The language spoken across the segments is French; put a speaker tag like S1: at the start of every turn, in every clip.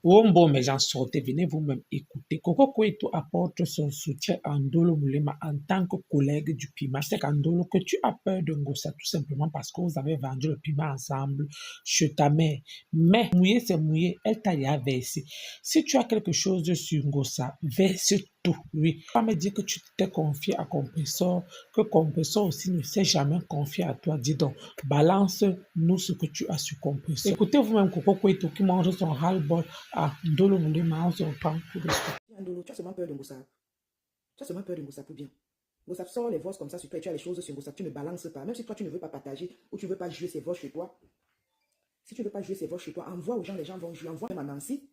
S1: Oh bon, mes gens, sortez, venez vous-même écouter. Coco Koito apporte son soutien à Ndolo Moulema en tant que collègue du piment. C'est qu'Andolo, que tu as peur de Ngossa tout simplement parce que vous avez vendu le piment ensemble chez ta mère. Mais mouillé, c'est mouillé, elle t'a rien versé. Si tu as quelque chose sur Ngossa, verse tout, oui. Pas me dire que tu t'es confié à Compressor, que Compressor aussi ne s'est jamais confié à toi. Dis donc, balance-nous ce que tu as sur Compressor. Écoutez vous-même Coco Koito qui mange son ras-le-bol. Ah, Ndolo Moulema, on se reprend tout de suite.
S2: Ndolo, tu as seulement peur de Ngossa. Tu as seulement peur de Ngossa pour bien. Ngossa sort les voix comme ça sur toi et tu as les choses sur Ngossa. Tu ne balances pas. Même si toi tu ne veux pas partager ou tu ne veux pas jouer ses voix chez toi. Si tu ne veux pas jouer ses voix chez toi, envoie aux gens, les gens vont jouer. Envoie même à Nancy.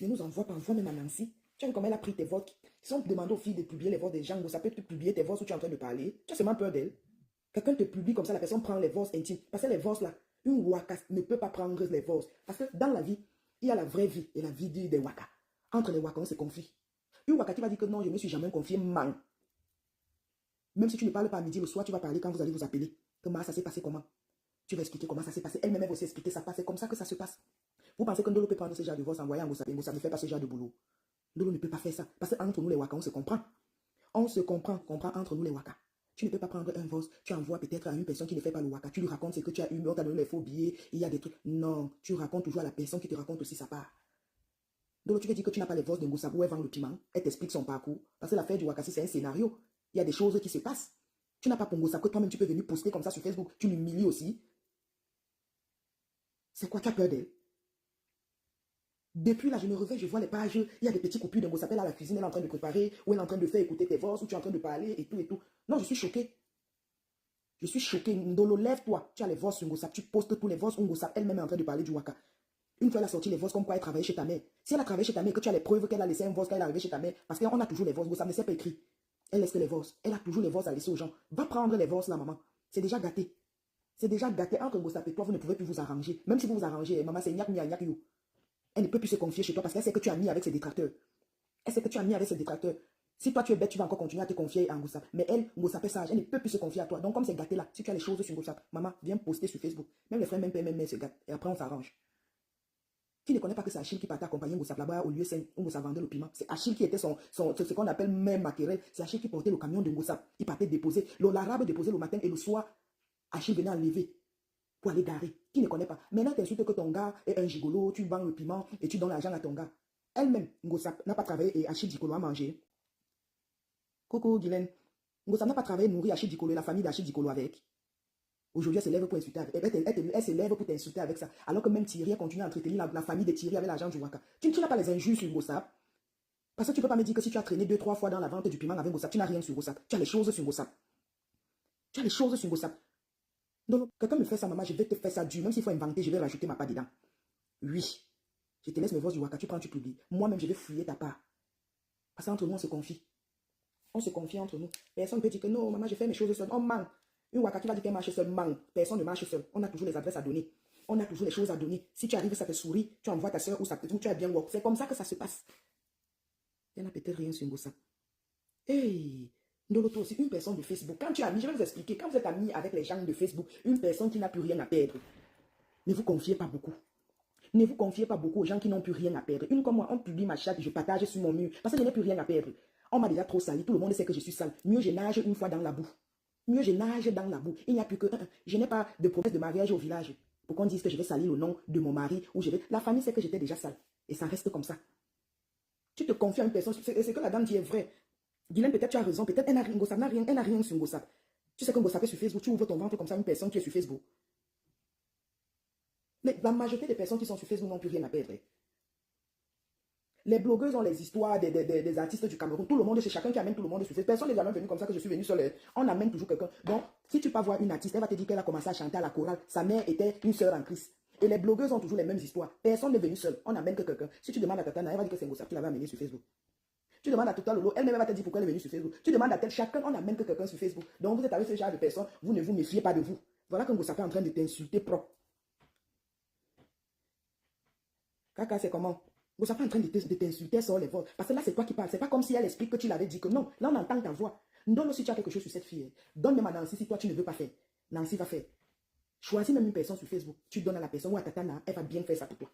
S2: Ne nous envoie pas, envoie même à Nancy. Tu as vu comment elle a pris tes voix. Si on te demande aux filles de publier les voix des gens, Ngossa peut te publier tes voix où tu es en train de parler. Tu as seulement peur d'elle. Quelqu'un te publie comme ça, la personne prend les voix intimes. Parce que les voix là, une waka ne peut pas prendre les voix. Parce que dans la vie, il y a la vraie vie et la vie des waka. Entre les waka, on se confie. Une waka qui va dire que non, je ne me suis jamais confié, man. Même si tu ne parles pas à midi, le soir, tu vas parler quand vous allez vous appeler. Comment ça s'est passé, comment? Tu vas expliquer comment ça s'est passé. Elle-même va aussi expliquer ça passe. C'est comme ça que ça se passe. Vous pensez que Ndolo peut prendre ce genre de voix, s'envoyer en Ngossa? Ngossa ne fait pas ce genre de boulot. Ndolo ne peut pas faire ça. Parce qu'entre nous, les waka, on se comprend. On se comprend entre nous, les waka. Tu ne peux pas prendre un voice, tu envoies peut-être à une personne qui ne fait pas le waka. Tu lui racontes ce que tu as eu, mais on t'a donné les faux billets, il y a des trucs. Non, tu racontes toujours à la personne qui te raconte aussi sa part. Donc tu te dis que tu n'as pas les voix de Ngossa où elle vend le piment. Elle t'explique son parcours. Parce que l'affaire du Wakasi, c'est un scénario. Il y a des choses qui se passent. Tu n'as pas pour Ngossa que toi-même tu peux venir poster comme ça sur Facebook. Tu l'humilies aussi. C'est quoi, tu as peur d'elle? Depuis là, je me réveille, je vois les pages. Il y a des petits coupures de Ngossa. Elle à la cuisine, elle est en train de préparer, ou elle est en train de faire écouter tes voix, ou tu es en train de parler et tout et tout. Non, je suis choquée. Je suis choquée. Ndolo, lève-toi. Tu as les voix sur Ngossa. Tu postes tous les voix sur Ngossa. Elle-même est en train de parler du Waka. Une fois elle a sorti les voix comme quoi elle travaillait chez ta mère. Si elle a travaillé chez ta mère, que tu as les preuves qu'elle a laissé un voix quand elle est arrivée chez ta mère, parce qu'on a toujours les voix. Ngossa ne sait pas écrire. Elle laisse les voix. Elle a toujours les voix à laisser aux gens. Va prendre les voix là, maman. C'est déjà gâté. C'est déjà gâté. Entre Ngossa et toi, vous ne pouvez plus vous arranger. Même si vous vous arrangez, maman, c'est gnac, gnac, gnac, yo. Elle ne peut plus se confier chez toi parce qu'elle sait que tu as mis avec ses détracteurs. Elle sait que tu as mis avec ses détracteurs. Si toi tu es bête, tu vas encore continuer à te confier à Ngossa. Mais elle, Ngossa est sage, elle ne peut plus se confier à toi. Donc comme c'est gâté là, si tu as les choses sur Ngossa, maman, viens poster sur Facebook. Même les frères, même père, même mère se gâtent. Et après on s'arrange. Tu ne connais pas que c'est Achille qui partait accompagner Ngossa là-bas au lieu sain où Ngossa vendait le piment. C'est Achille qui était ce qu'on appelle même matériel. C'est Achille qui portait le camion de Ngossa. Il partait déposer. L'arabe déposait le matin et le soir, Achille venait enlever pour aller garer. Qui ne connaît pas. Maintenant, tu insultes que ton gars est un gigolo, tu vends le piment et tu donnes l'argent à ton gars. Elle-même, Ngossa n'a pas travaillé et Achille Dikolo a mangé. Coucou Guylaine. Ngossa n'a pas travaillé nourrir Achille Dikolo et la famille d'Achille Dikolo avec. Aujourd'hui, elle se lève pour insulter avec. Elle se lève pour t'insulter avec ça. Alors que même Thierry a continué à entretenir la famille de Thierry avec l'argent du Waka. Tu n'as pas les injures sur Ngossa. Parce que tu ne peux pas me dire que si tu as traîné 2-3 fois dans la vente du piment avec Ngossa, tu n'as rien sur Ngossa. Tu as les choses sur Ngossa. Tu as les choses sur Ngossa. Donc, quelqu'un me fait ça, maman, je vais te faire ça dur. Même s'il faut inventer, je vais rajouter ma part dedans. Oui. Je te laisse mes voix du Waka, tu prends, tu publies. Moi-même, je vais fouiller ta part. Parce qu'entre nous, on se confie. On se confie entre nous. Personne ne peut dire que non, maman, je fais mes choses seule. On ment. Une Waka qui va dire qu'elle marche seule, ment. Personne ne marche seul. On a toujours les adresses à donner. On a toujours les choses à donner. Si tu arrives, ça te sourit, tu envoies ta soeur ou tu as bien work. C'est comme ça que ça se passe. Il n'y en a peut-être rien sur Ngossa. Hey, Ndolo, toi aussi, une personne de Facebook. Quand tu es ami, je vais vous expliquer. Quand vous êtes ami avec les gens de Facebook, une personne qui n'a plus rien à perdre, ne vous confiez pas beaucoup. Ne vous confiez pas beaucoup aux gens qui n'ont plus rien à perdre. Une comme moi, on publie ma chatte, je partage sur mon mur. Parce que je n'ai plus rien à perdre. On m'a déjà trop sali. Tout le monde sait que je suis sale. Mieux je nage une fois dans la boue. Mieux je nage dans la boue. Il n'y a plus que un. Je n'ai pas de promesse de mariage au village. Pour qu'on dise que je vais salir le nom de mon mari. Ou je vais... La famille sait que j'étais déjà sale. Et ça reste comme ça. Tu te confies à une personne. C'est que la dame dit est vrai. Guylaine, peut-être tu as raison. Peut-être elle n'a rien, elle n'a rien sur Ngossa. Tu sais que Ngossa est sur Facebook. Tu ouvres ton ventre comme ça, une personne qui est sur Facebook. Mais la majorité des personnes qui sont sur Facebook n'ont plus rien à perdre. Les blogueuses ont les histoires des artistes du Cameroun. Tout le monde, c'est chacun qui amène tout le monde sur Facebook. Personne n'est jamais venu comme ça que je suis venu seul. On amène toujours quelqu'un. Donc, si tu peux voir une artiste, elle va te dire qu'elle a commencé à chanter à la chorale. Sa mère était une sœur en Christ. Et les blogueuses ont toujours les mêmes histoires. Personne n'est venu seul. On amène que quelqu'un. Si tu demandes à Tatana, elle va dire que c'est Ngossa qui l'avait amené sur Facebook. Tu demandes à Tota Lolo, elle-même va te dire pourquoi elle est venue sur Facebook. Tu demandes à tel, chacun, on amène que quelqu'un sur Facebook. Donc, vous êtes avec ce genre de personnes, vous ne vous méfiez pas de vous. Voilà que Ngossa est en train de t'insulter propre. Kaka, c'est comment? Vous êtes en train de t'insulter sur les voix. Parce que là, c'est toi qui parles. C'est pas comme si elle explique que tu l'avais dit que non. Là, on entend ta voix. Donne si tu as quelque chose sur cette fille. Donne même à Nancy si toi, tu ne veux pas faire. Nancy va faire. Choisis même une personne sur Facebook. Tu donnes à la personne ou à Tatana, elle va bien faire ça pour toi.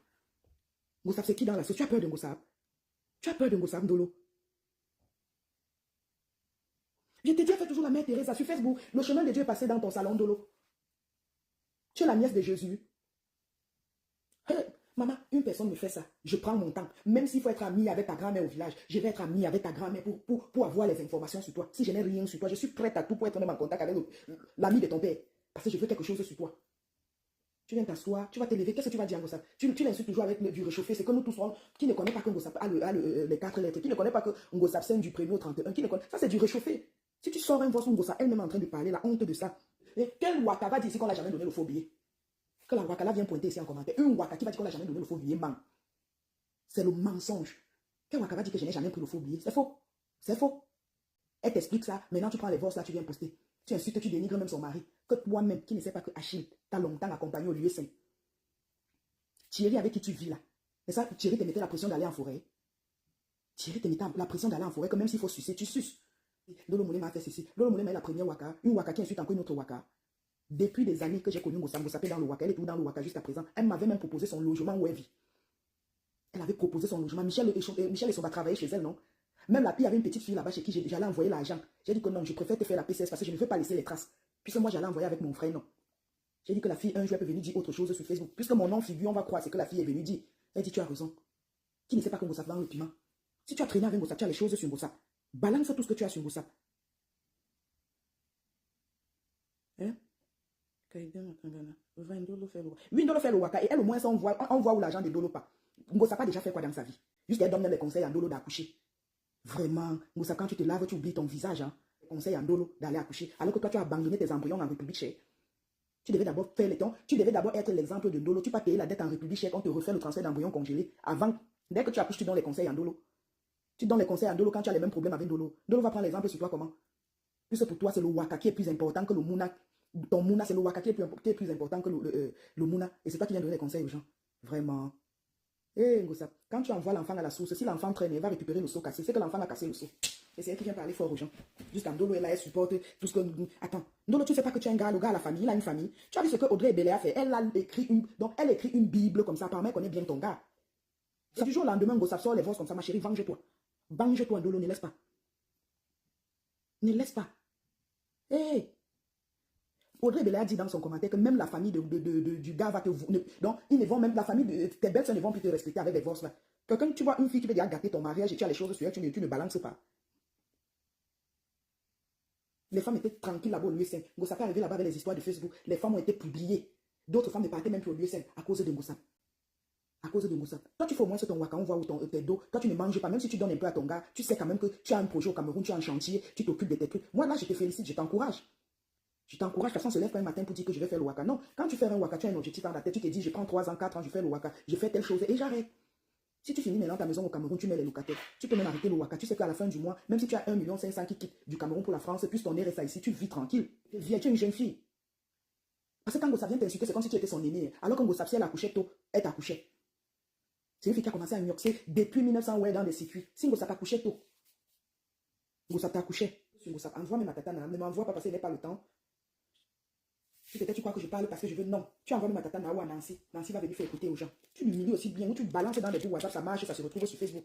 S2: Ngosap, c'est qui dans la sauce? Tu as peur de Ngosap? Tu as peur de Ngosap, Ndolo? Je te dis, fais toujours la mère Teresa sur Facebook. Le chemin de Dieu est passé dans ton salon, Ndolo. Tu es la nièce de Jésus. Hey, maman, une personne me fait ça. Je prends mon temps. Même s'il faut être ami avec ta grand-mère au village, je vais être ami avec ta grand-mère pour avoir les informations sur toi. Si je n'ai rien sur toi, je suis prête à tout pour être même en contact avec l'ami de ton père. Parce que je veux quelque chose sur toi. Tu viens t'asseoir, tu vas te lever, qu'est-ce que tu vas dire à Ngosap? Tu l'insultes toujours avec du réchauffé. C'est que nous tous, qui ne connaît pas que Ngosap a les 4 lettres, qui ne connaît pas que Ngosap scène du 1er au 31, qui ne connaît... Ça, c'est du réchauffé. Si tu sors un voix sur Ngosap, elle-même en train de parler, la honte de ça. Et quel Waka va dire ici qu'on l'a jamais donné le faux billet? Que la Waka là vient pointer ici en commentaire. Une Waka qui va dire qu'on l'a jamais donné le faux billet, man. C'est le mensonge. Quel Waka va dire que je n'ai jamais pris le faux billet? C'est faux. C'est faux. Elle t'explique ça. Maintenant, tu prends les voix là, tu viens poster. Tu insultes, tu dénigres même son mari. Que toi-même, qui ne sais pas que Achille t'a longtemps accompagné au lieu saint. Thierry avec qui tu vis là. Mais ça, Thierry te mettait la pression d'aller en forêt. Thierry te mettait la pression d'aller en forêt, que même s'il faut sucer, tu suces. Lolo Moulé m'a fait ceci. Lolo Moulé m'a la première Waka. Une Waka qui insulte encore une autre Waka. Depuis des années que j'ai connu Ngosap dans le Waka, elle est tout dans le Waka jusqu'à présent. Elle m'avait même proposé son logement où elle vit. Elle avait proposé son logement. Michel et son va travailler chez elle, non? Même il y avait une petite fille là-bas chez qui j'allais envoyer l'argent. J'ai dit que non, je préfère te faire la PCS parce que je ne veux pas laisser les traces. Puisque moi, j'allais envoyer avec mon frère, non. J'ai dit que la fille, un jour, elle peut venir dire autre chose sur Facebook. Puisque mon nom figure, on va croire, c'est que la fille est venue dire. Elle dit, tu as raison. Qui ne sait pas que Ngosap vend le piment? Si tu as traîné avec Ngosap, tu as les choses sur Ngosap. Balance tout ce que tu as sur Ngosap. Hein? Oui, Ndolo fait le Waka. Et elle, au moins, on voit où l'argent de Ndolo pas. Ngosap a déjà fait quoi dans sa vie? Juste qu'elle donne même les conseils à Ndolo d'accoucher. Vraiment, Ngosap, quand tu te laves, tu oublies ton visage. Hein? Conseil à Ndolo d'aller accoucher. Alors que toi, tu as abandonné tes embryons en République tchèque. Tu devais d'abord faire les temps. Tu devais d'abord être l'exemple de Ndolo. Tu vas payer la dette en République tchèque. On te refait le transfert d'embryons congelés. Avant, dès que tu accouches, tu donnes les conseils à Ndolo. Tu donnes les conseils à Ndolo quand tu as les mêmes problèmes avec Ndolo. Ndolo va prendre l'exemple sur toi comment? Puisque pour toi, c'est le Waka qui est plus important que le Mouna. Ton Mouna, c'est le Waka qui est plus important que le Mouna. Et c'est toi qui viens donner les conseils aux gens. Vraiment. Eh, Ngosap, quand tu envoies l'enfant à la source, si l'enfant traîne, il va récupérer le seau cassé. C'est que l'enfant a cassé le seau. Et c'est elle qui vient parler fort aux gens. Jusqu'à Ndolo, elle supporte tout ce que... Attends, Ndolo, tu ne sais pas que tu es un gars, le gars a la famille, il a une famille. Tu as vu ce que Audrey Ebele a fait? Donc, elle écrit une Bible comme ça. Apparemment, elle connaît bien ton gars. Et du jour au lendemain, Ngosap sort les voix comme ça. Ma chérie, venge-toi. Venge-toi, Ndolo, ne laisse pas. Ne laisse pas. Hé! Hey. Audrey Ebele a dit dans son commentaire que même la famille du gars va te... Donc, ils ne vont même... La famille de tes belles-sœurs ne vont plus te respecter avec les divorces là. Quelqu'un, tu vois une fille qui veut déjà gâter ton mariage et tu as les choses sur elle, tu ne balances pas. Les femmes étaient tranquilles là-bas au lieu saint. Ngosap est arrivé là-bas avec les histoires de Facebook. Les femmes ont été publiées. D'autres femmes ne partaient même plus au lieu saint à cause de Ngosap. À cause de Ngosap. Toi, tu fais au moins sur ton Waka, on voit où tes dos. Toi, tu ne manges pas. Même si tu donnes un peu à ton gars, tu sais quand même que tu as un projet au Cameroun, tu as un chantier, tu t'occupes de tes trucs. Moi, là, je te félicite, je t'encourage. Je t'encourage, personne ne se lève pas un matin pour dire que je vais faire le Waka. Non, quand tu fais un Waka, tu as un objectif dans la tête, tu te dis, je prends 3 ans, 4 ans, je fais le Waka, je fais telle chose et j'arrête. Si tu finis maintenant ta maison au Cameroun, tu mets les locataires. Tu peux même arrêter le Waka. Tu sais qu'à la fin du mois, même si tu as 1,5 million qui quitte du Cameroun pour la France, plus ton RSA ici, tu vis tranquille. Tu es une jeune fille. Parce que quand Ngosap vient t'insulter, c'est comme si tu étais son aîné. Alors que Ngosap, si elle accouchait tôt, elle t'accouchait. C'est une fille qui a commencé à mioxer depuis 1900 ouais, dans des circuits. Si Ngosap accouchait tôt, Ngosap t'accouchait. Ngosap, envoie même ma tata, ne m'envoie pas parce qu'elle n'a pas le temps. Peut-être tu crois que je parle parce que je veux. Non. Tu envoies même ma tata Nawa à Nancy. Nancy va venir faire écouter aux gens. Tu l'humilies aussi bien. Ou tu balances dans des groupes WhatsApp, ça marche, ça se retrouve sur Facebook.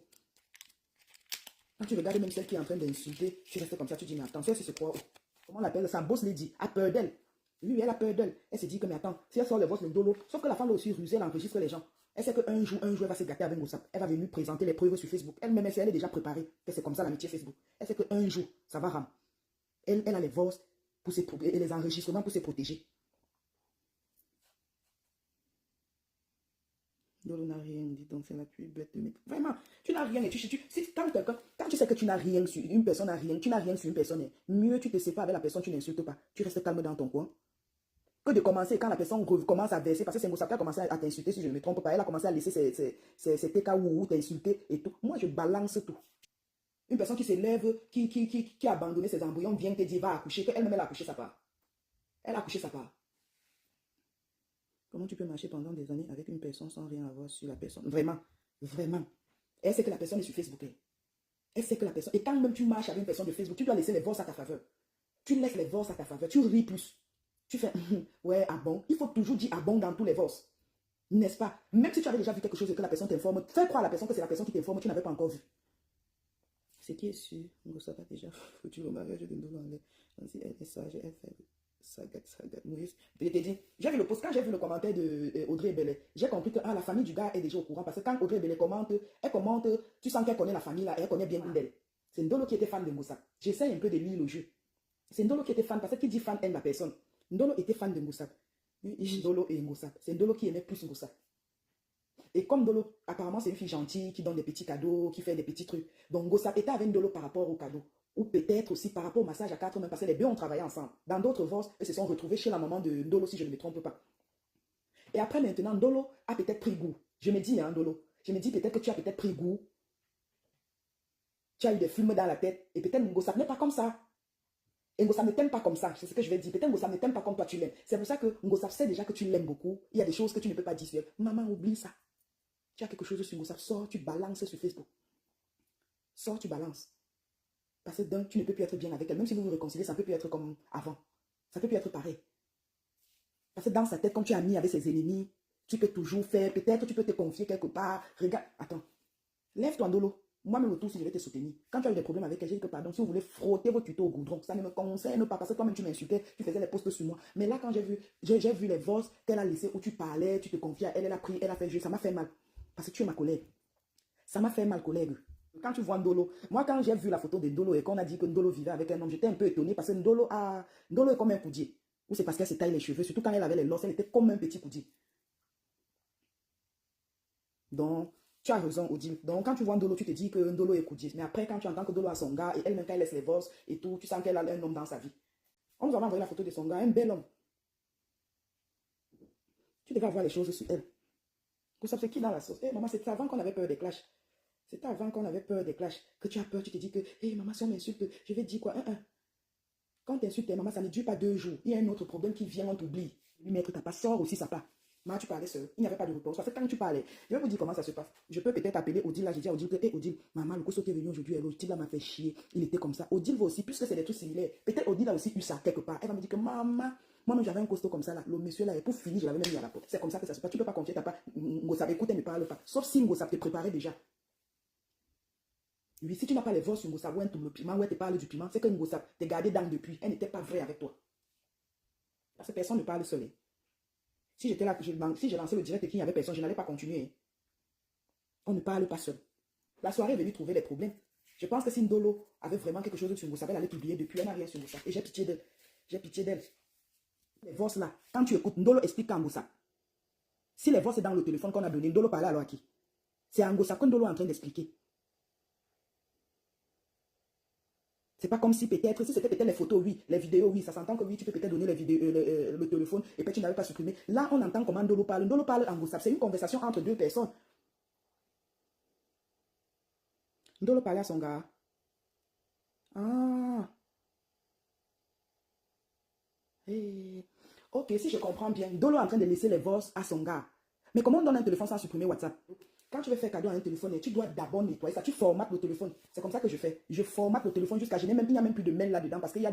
S2: Quand tu regardes même celle qui est en train d'insulter, tu restes comme ça, tu dis, mais attends, c'est ce quoi? Comment on l'appelle? Sa boss lady a peur d'elle. Oui, elle a peur d'elle. Elle se dit que, mais attends, si elle sort les voix, le dolo. Sauf que la femme est aussi rusée, elle enregistre les gens. Elle sait qu'un jour, elle va se gâter avec Ngosap. Elle va venir présenter les preuves sur Facebook. Elle-même, elle est déjà préparée. C'est comme ça l'amitié Facebook. Elle sait qu'un jour, ça va ramener. Elle a les voix et les enregistrements pour se protéger. Ndolo n'a rien dit, donc c'est la plus bête de mes... Vraiment, tu n'as rien. Et quand tu sais que tu n'as rien sur une personne, tu n'as rien sur une personne, mieux tu te sépares avec la personne, tu n'insultes pas. Tu restes calme dans ton coin. Que de commencer, quand la personne commence à verser, parce que c'est Ngosap qui a commencé à t'insulter, si je ne me trompe pas, elle a commencé à laisser ses TK ou t'insulter et tout. Moi, je balance tout. Une personne qui se lève, qui a abandonné ses embryons, vient te dire, va accoucher, qu'elle-même, elle a accouché sa part. Elle a accouché sa part. Comment tu peux marcher pendant des années avec une personne sans rien avoir sur la personne? Vraiment, vraiment. Elle sait que la personne est sur Facebook. Elle sait que la personne... Et quand même tu marches avec une personne de Facebook, tu dois laisser les voix à ta faveur. Tu laisses les voix à ta faveur. Tu ris plus. Tu fais, ouais, ah bon. Il faut toujours dire ah bon dans tous les voix. N'est-ce pas? Même si tu avais déjà vu quelque chose et que la personne t'informe, fais croire à la personne que c'est la personne qui t'informe, tu n'avais pas encore vu. Ce qui est sûr, Ngosa a déjà foutu le mariage de Ndolo en l'air. Si elle est sage, elle fait sagat. Moïse. Je t'ai dit, j'ai vu le post, quand j'ai vu le commentaire de Audrey Bellet, j'ai compris que la famille du gars est déjà au courant. Parce que quand Audrey Bellet commente, elle commente, tu sens qu'elle connaît la famille là, et elle connaît bien d'elle. C'est Ndolo qui était fan de Ngosa. J'essaie un peu de lire le jeu. C'est Ndolo qui était fan, parce que qui dit fan aime la personne. Ndolo était fan de Ngosa. Ndolo et Ngosa. C'est Ndolo qui aimait plus Ngosa. Et comme Ndolo, apparemment, c'est une fille gentille, qui donne des petits cadeaux, qui fait des petits trucs. Donc, Ngosa était avec Ndolo par rapport aux cadeaux. Ou peut-être aussi par rapport au massage à 4 mains, parce que les deux ont travaillé ensemble. Dans d'autres voix, ils se sont retrouvés chez la maman de Ndolo, si je ne me trompe pas. Et après, maintenant, Ndolo a peut-être pris goût. Je me dis, Ndolo, je me dis peut-être que tu as peut-être pris goût. Tu as eu des fumes dans la tête. Et peut-être Ngosa n'est pas comme ça. Et Ngosa ne t'aime pas comme ça, c'est ce que je vais dire. Peut-être Ngosa ne t'aime pas comme toi tu l'aimes. C'est pour ça que Ngosa sait déjà que tu l'aimes beaucoup. Il y a des choses que tu ne peux pas dire sur elle. Maman, oublie ça. Tu as quelque chose sur Ngosa, sors, tu balances sur Facebook. Sors, tu balances. Parce que d'un, tu ne peux plus être bien avec elle. Même si vous vous réconciliez, ça ne peut plus être comme avant. Ça ne peut plus être pareil. Parce que dans sa tête, comme tu es ami avec ses ennemis, tu peux toujours faire, peut-être tu peux te confier quelque part. Regarde, attends. Lève-toi, Ndolo. Moi-même, autour, si je vais te soutenir. Quand tu as eu des problèmes avec elle, j'ai dit que pardon, si vous voulez frotter vos tutos au goudron, ça ne me concerne pas parce que toi-même tu m'insultais, tu faisais les posts sur moi. Mais là, quand j'ai vu les voices qu'elle a laissées où tu parlais, tu te confiais à elle, elle a pris, elle a fait jeu, ça m'a fait mal. Parce que tu es ma collègue. Ça m'a fait mal, collègue. Quand tu vois Ndolo, moi, quand j'ai vu la photo de Ndolo et qu'on a dit que Ndolo vivait avec un homme, j'étais un peu étonnée parce que Ndolo est comme un coudier. Ou c'est parce qu'elle se taille les cheveux, surtout quand elle avait les losses, elle était comme un petit coudier. Donc, tu as raison, Odile. Donc, quand tu vois Ndolo, tu te dis que Ndolo est coudier. Mais après, quand tu entends que Ndolo a son gars et elle-même, quand elle laisse les vosses et tout, tu sens qu'elle a un homme dans sa vie. On nous avait envoyé la photo de son gars, un bel homme. Tu devais avoir les choses sur elle. Vous savez, c'est qui dans la sauce? Maman, c'était avant qu'on avait peur des clashs. C'était avant qu'on avait peur des clashs. Que tu as peur, tu te dis que, maman, si on m'insulte, je vais dire quoi? Quand tu insultes maman, ça ne dure pas 2 jours. Il y a un autre problème qui vient, on t'oublie. Lui mettre ta part, sort aussi sa part. Moi, tu parlais seul. Il n'y avait pas de repos. Parce que quand tu parlais, je vais vous dire comment ça se passe. Je peux peut-être appeler Odile. Là, j'ai dit à Odile que, Odile, maman, le coach est venu aujourd'hui. Odile là m'a fait chier. Il était comme ça. Odile va aussi, puisque c'est des trucs similaires. Peut-être Odile a aussi eu ça quelque part. Elle va me dire que, maman, moi-même j'avais un costaud comme ça là. Le monsieur là, et pour finir, je l'avais même mis à la porte. C'est comme ça que ça se passe. Tu ne peux pas confier ta part. Ngosa, écoute, elle ne parle pas. Sauf si Ngosa te préparait déjà. Oui, si tu n'as pas les voix sur Ngosa, ou le piment, ou elle te parle du piment, c'est que Ngosa t'es gardé dans depuis. Elle n'était pas vraie avec toi. Parce que personne ne parle seul. Si j'étais là, si j'ai lancé le direct et qu'il n'y avait personne, je n'allais pas continuer. On ne parle pas seul. La soirée est venue trouver les problèmes. Je pense que si Ndolo avait vraiment quelque chose sur Ngosa, elle allait publier depuis. Elle n'a rien sur Ngosa. Et j'ai pitié d'elle. J'ai pitié d'elle. Les voix là, quand tu écoutes, Ndolo explique à Ngosa. Si les voix c'est dans le téléphone qu'on a donné, Ndolo parlait alors à qui? C'est à Ngosa que Ndolo est en train d'expliquer. C'est pas comme si peut-être, si c'était peut-être les photos, oui, les vidéos, oui, ça s'entend que oui, tu peux peut-être donner les vidéos, le téléphone et puis tu n'avais pas supprimé. Là, on entend comment Ndolo parle. Ndolo parle en WhatsApp. C'est une conversation entre deux personnes. Ndolo parlait à son gars. Ah. Hey. Ok, si je comprends bien, Ndolo est en train de laisser les voix à son gars. Mais comment on donne un téléphone sans supprimer WhatsApp? Quand tu veux faire cadeau à un téléphone, tu dois d'abord nettoyer ça. Tu formates le téléphone. C'est comme ça que je fais. Je formate le téléphone jusqu'à... Il n'y a même plus de mail là-dedans parce qu'il y a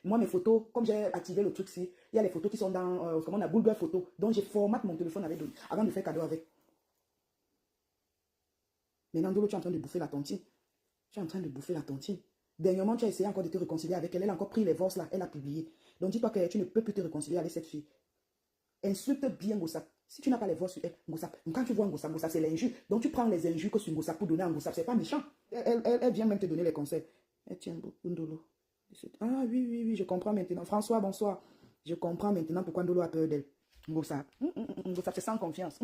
S2: moi, mes photos, comme j'ai activé le truc-ci, il y a les photos qui sont dans... comment on a Google Photos. Donc, je formate mon téléphone avec avant de faire cadeau avec. Maintenant, Ndolo, tu es en train de bouffer la tontine. Tu es en train de bouffer la tontine. Dernièrement, tu as essayé encore de te réconcilier avec elle. Elle a encore pris les voix là. Elle a publié. Donc, dis-toi que tu ne peux plus te réconcilier avec cette fille. Insulte bien Ngosa. Si tu n'as pas les voix sur elle, Ngosa, quand tu vois Ngosa, Ngosa c'est l'injure. Donc tu prends les injures que sur Ngosa pour donner à Ngosa. C'est pas méchant. Elle vient même te donner les conseils. Elle tient beaucoup Ndolo. Ah oui, je comprends maintenant. François, bonsoir. Je comprends maintenant pourquoi Ndolo a peur d'elle. Ngosa. Ngosa, c'est sans confiance.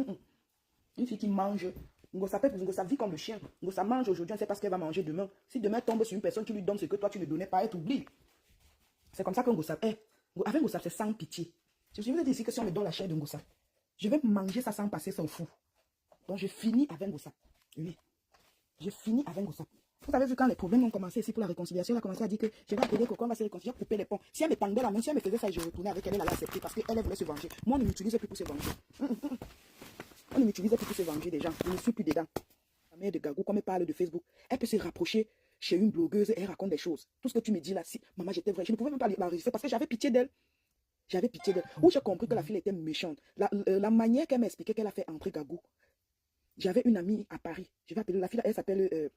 S2: Une fille qui mange. Ngosa vit comme le chien. Ngosa mange aujourd'hui, on ne sait pas ce qu'elle va manger demain. Si demain tombe sur une personne qui lui donne ce que toi tu ne donnais pas, elle t'oublie. C'est comme ça que Ngosa est. Avec Ngosa, c'est sans pitié. Je vous ai dit ici que si on me donne la chair de Ngosa, je vais manger ça sans passer son fou. Donc je finis avec Ngosa. Oui. Je finis avec Ngosa. Vous avez vu quand les problèmes ont commencé ici pour la réconciliation, elle a commencé à dire que je vais appeler Coco, on va se réconcilier, couper les ponts. Si elle me tendait la main, si elle me faisait ça et je retournais avec elle, elle allait accepter parce qu'elle voulait se venger. Moi, on ne m'utilise plus pour se venger. On ne m'utilise plus pour se venger des gens. Je ne suis plus dedans. La mère de Gagou, comme elle parle de Facebook, elle peut se rapprocher chez une blogueuse et elle raconte des choses. Tout ce que tu me dis là, si maman j'étais vraie, je ne pouvais même pas l'enregistrer parce que j'avais pitié d'elle. J'avais pitié d'elle. Où j'ai compris que la fille était méchante. La manière qu'elle m'expliquait qu'elle a fait entrer Gagou. J'avais une amie à Paris. Je vais appeler la fille, elle s'appelle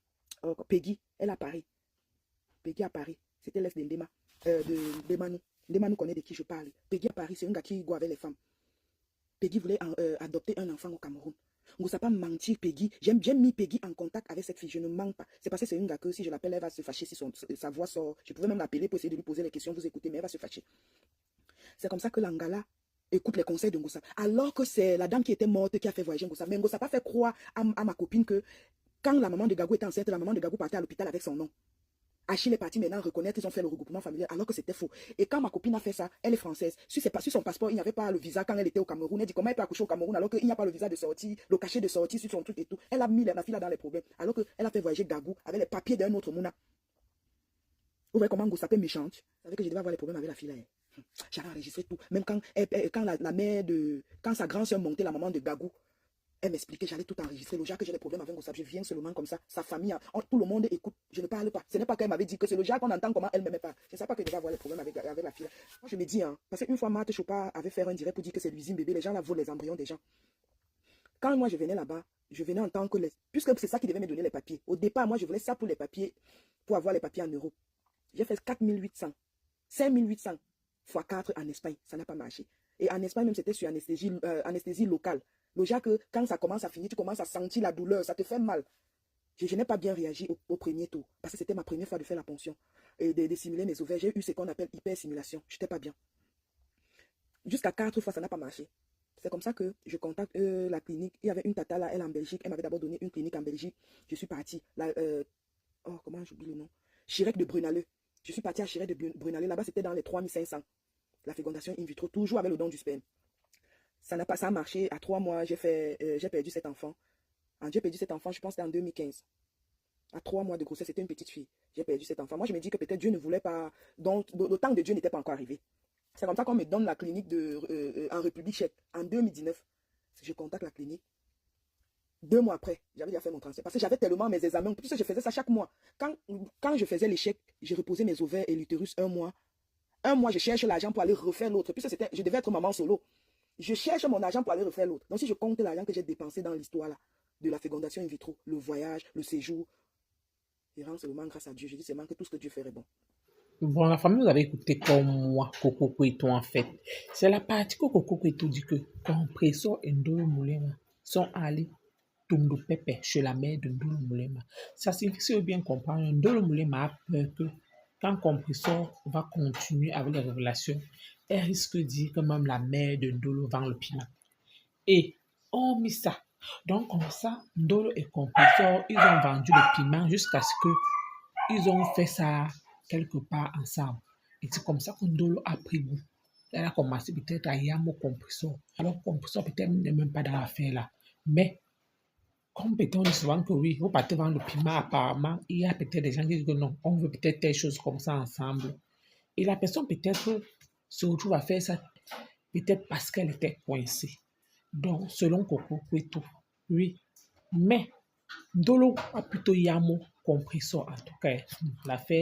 S2: Peggy. Elle est à Paris. Peggy à Paris. C'était l'est de Ndema. De Ndemanou. Ndemanou connaît de qui je parle. Peggy à Paris, c'est un gars qui go avec les femmes. Peggy voulait adopter un enfant au Cameroun. On ne sait pas mentir, Peggy. J'aime bien mis Peggy en contact avec cette fille. Je ne manque pas. C'est parce que c'est une gars que si je l'appelle, elle va se fâcher si sa voix sort. Je pouvais même l'appeler pour essayer de lui poser les questions, vous écoutez, mais elle va se fâcher. C'est comme ça que l'Angala écoute les conseils de Ngossa. Alors que c'est la dame qui était morte qui a fait voyager Ngossa. Mais Ngossa n'a pas fait croire à ma copine que quand la maman de Gagou était enceinte, la maman de Gagou partait à l'hôpital avec son nom. Achille est parti maintenant reconnaître qu'ils ont fait le regroupement familial alors que c'était faux. Et quand ma copine a fait ça, elle est française. Sur son passeport, il n'y avait pas le visa quand elle était au Cameroun. Elle dit comment elle peut accoucher au Cameroun alors qu'il n'y a pas le visa de sortie, le cachet de sortie sur son truc et tout. Elle a mis la fille là dans les problèmes alors qu'elle a fait voyager Gagou avec les papiers d'un autre Mouna. Vous voyez comment Ngossa est méchante. Vous savez que je devais avoir les problèmes avec la fille là. J'avais enregistré tout. Même quand la mère de... Quand sa grand-sœur montait, la maman de Gagou, elle m'expliquait, j'allais tout enregistrer. Le jour que j'ai des problèmes avec Ngossa, je viens seulement comme ça. Sa famille, tout le monde écoute. Je ne parle pas. Ce n'est pas qu'elle m'avait dit que c'est le jour qu'on entend comment elle ne m'aimait pas. Je ne sais pas que je devais avoir les problèmes avec la fille. Moi, je me dis, parce qu'une fois, Marthe Chopard avait fait un direct pour dire que c'est l'usine bébé. Les gens là volent les embryons des gens. Quand moi, je venais là-bas, je venais en tant que... Puisque c'est ça qui devait me donner les papiers. Au départ, moi, je voulais ça pour les papiers, pour avoir les papiers en euros. J'ai fait 4800, 5800 fois 4 en Espagne. Ça n'a pas marché. Et en Espagne, même, c'était sur anesthésie locale. Le genre que quand ça commence à finir, tu commences à sentir la douleur, ça te fait mal. Je n'ai pas bien réagi au premier tour, parce que c'était ma première fois de faire la ponction et de simuler mes ovaires. J'ai eu ce qu'on appelle hypersimulation. Je n'étais pas bien. Jusqu'à 4 fois, ça n'a pas marché. C'est comme ça que je contacte la clinique. Il y avait une tata là, elle en Belgique. Elle m'avait d'abord donné une clinique en Belgique. Je suis partie. Comment j'oublie le nom? Chirec de Brunaleux. Je suis partie à Chirec de Brunaleux. Là-bas, c'était dans les 3500. La fécondation in vitro, toujours avec le don du sperme. Ça a marché. À 3 mois, j'ai perdu cet enfant. J'ai perdu cet enfant, je pense que c'était en 2015. À 3 mois de grossesse, c'était une petite fille. J'ai perdu cet enfant. Moi, je me dis que peut-être Dieu ne voulait pas. Donc, le temps de Dieu n'était pas encore arrivé. C'est comme ça qu'on me donne la clinique en République tchèque en 2019. Je contacte la clinique. 2 mois après, j'avais déjà fait mon transfert. Parce que j'avais tellement mes examens, puisque je faisais ça chaque mois. Quand je faisais l'échec, j'ai reposé mes ovaires et l'utérus 1 mois. 1 mois, je cherche l'argent pour aller refaire l'autre. Puisque je devais être maman solo. Je cherche mon argent pour aller refaire l'autre. Donc si je compte l'argent que j'ai dépensé dans l'histoire là, de la fécondation in vitro, le voyage, le séjour, je rends seulement grâce à Dieu. Je dis seulement que tout ce que Dieu ferait bon.
S1: Bon, la famille, vous avez écouté comme moi, Coco Cueto, en fait. C'est la partie que Coco Cueto dit que Compressor et Ndolo Moulema sont allés Tondo Pepe chez la mère de Ndolo Moulema. Ça signifie, si vous bien comprendre, Ndolo Moulema a peur que quand Compressor va continuer avec les révélations, elle risque de dire que même la mère de Ndolo vend le piment. Et hormis ça, donc comme ça, Ndolo et Compressor, ils ont vendu le piment jusqu'à ce que ils ont fait ça quelque part ensemble. Et c'est comme ça que Ndolo a pris goût. Elle a commencé peut-être à y avoir Compressor. Alors Compressor peut-être n'est même pas dans l'affaire là. Mais comme peut-être on dit souvent que oui, vous partez vendre le piment apparemment, il y a peut-être des gens qui disent que non, on veut peut-être des choses comme ça ensemble. Et la personne peut-être se retrouve à faire ça peut-être parce qu'elle était coincée. Donc, selon Coco Cueto, oui. Mais Ndolo a plutôt Yamo compris ça en tout cas. L'affaire